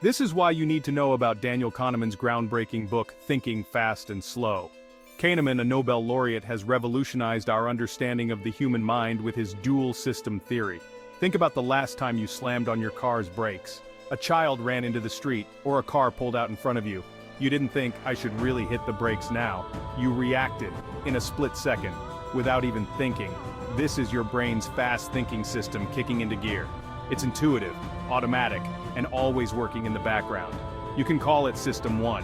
This is why you need to know about Daniel Kahneman's groundbreaking book, Thinking Fast and Slow. Kahneman, a Nobel laureate, has revolutionized our understanding of the human mind with his dual system theory. Think about the last time you slammed on your car's brakes. A child ran into the street, or a car pulled out in front of you. You didn't think, I should really hit the brakes now. You reacted, in a split second, without even thinking. This is your brain's fast thinking system kicking into gear. It's intuitive, automatic, and always working in the background. You can call it System 1.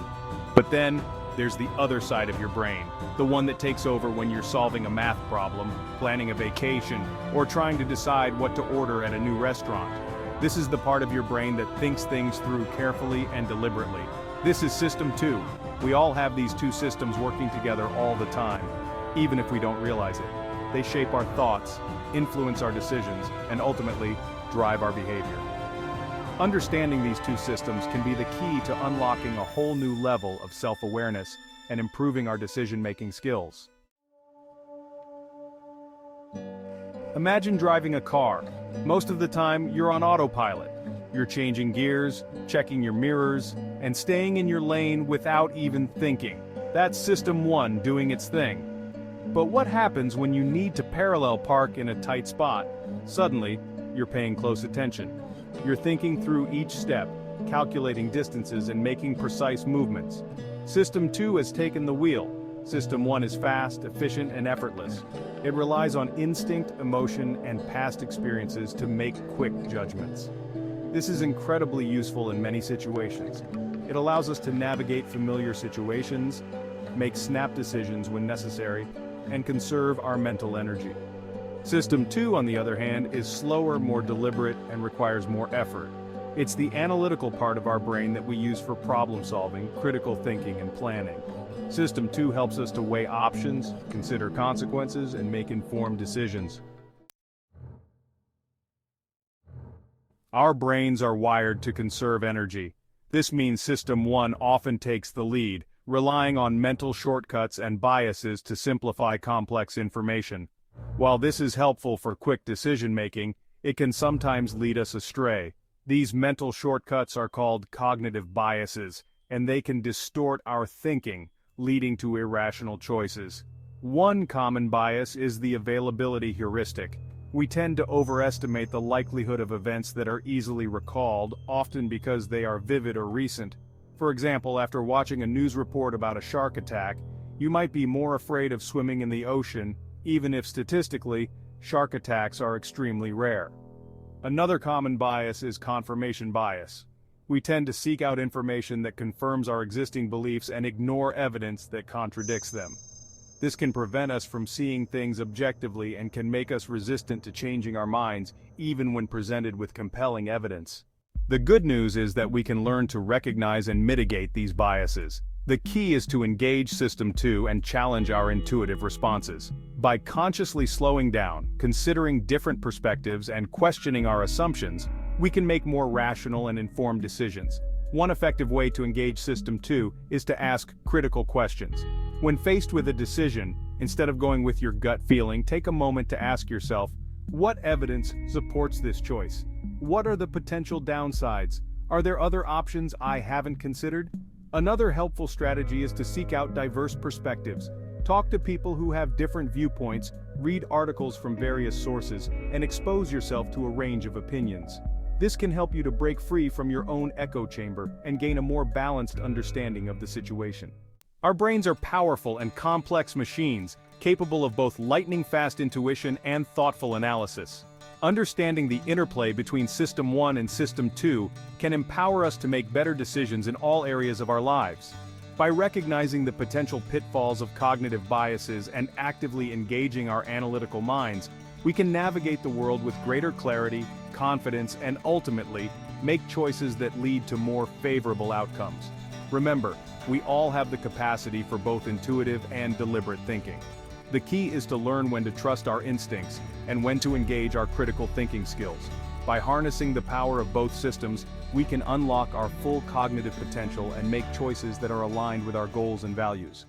But then, there's the other side of your brain, the one that takes over when you're solving a math problem, planning a vacation, or trying to decide what to order at a new restaurant. This is the part of your brain that thinks things through carefully and deliberately. This is System 2. We all have these two systems working together all the time, even if we don't realize it. They shape our thoughts, influence our decisions, and ultimately, drive our behavior. Understanding these two systems can be the key to unlocking a whole new level of self-awareness and improving our decision-making skills. Imagine driving a car. Most of the time, you're on autopilot. You're changing gears, checking your mirrors, and staying in your lane without even thinking. That's System 1 doing its thing. But what happens when you need to parallel park in a tight spot? Suddenly, you're paying close attention. You're thinking through each step, calculating distances and making precise movements. System 2 has taken the wheel. System 1 is fast, efficient, and effortless. It relies on instinct, emotion, and past experiences to make quick judgments. This is incredibly useful in many situations. It allows us to navigate familiar situations, make snap decisions when necessary, and conserve our mental energy. System 2, on the other hand, is slower, more deliberate, and requires more effort. It's the analytical part of our brain that we use for problem solving, critical thinking, and planning. System 2 helps us to weigh options, consider consequences, and make informed decisions. Our brains are wired to conserve energy. This means System 1 often takes the lead, relying on mental shortcuts and biases to simplify complex information. While this is helpful for quick decision-making, it can sometimes lead us astray. These mental shortcuts are called cognitive biases, and they can distort our thinking, leading to irrational choices. One common bias is the availability heuristic. We tend to overestimate the likelihood of events that are easily recalled, often because they are vivid or recent. For example, after watching a news report about a shark attack, you might be more afraid of swimming in the ocean, even if statistically, shark attacks are extremely rare. Another common bias is confirmation bias. We tend to seek out information that confirms our existing beliefs and ignore evidence that contradicts them. This can prevent us from seeing things objectively and can make us resistant to changing our minds, even when presented with compelling evidence. The good news is that we can learn to recognize and mitigate these biases. The key is to engage System 2 and challenge our intuitive responses. By consciously slowing down, considering different perspectives, and questioning our assumptions, we can make more rational and informed decisions. One effective way to engage System 2 is to ask critical questions. When faced with a decision, instead of going with your gut feeling, take a moment to ask yourself, what evidence supports this choice? What are the potential downsides? Are there other options I haven't considered? Another helpful strategy is to seek out diverse perspectives. Talk to people who have different viewpoints, read articles from various sources, and expose yourself to a range of opinions. This can help you to break free from your own echo chamber and gain a more balanced understanding of the situation. Our brains are powerful and complex machines, capable of both lightning-fast intuition and thoughtful analysis. Understanding the interplay between System 1 and System 2 can empower us to make better decisions in all areas of our lives. By recognizing the potential pitfalls of cognitive biases and actively engaging our analytical minds, we can navigate the world with greater clarity, confidence, and ultimately, make choices that lead to more favorable outcomes. Remember, we all have the capacity for both intuitive and deliberate thinking. The key is to learn when to trust our instincts and when to engage our critical thinking skills. By harnessing the power of both systems, we can unlock our full cognitive potential and make choices that are aligned with our goals and values.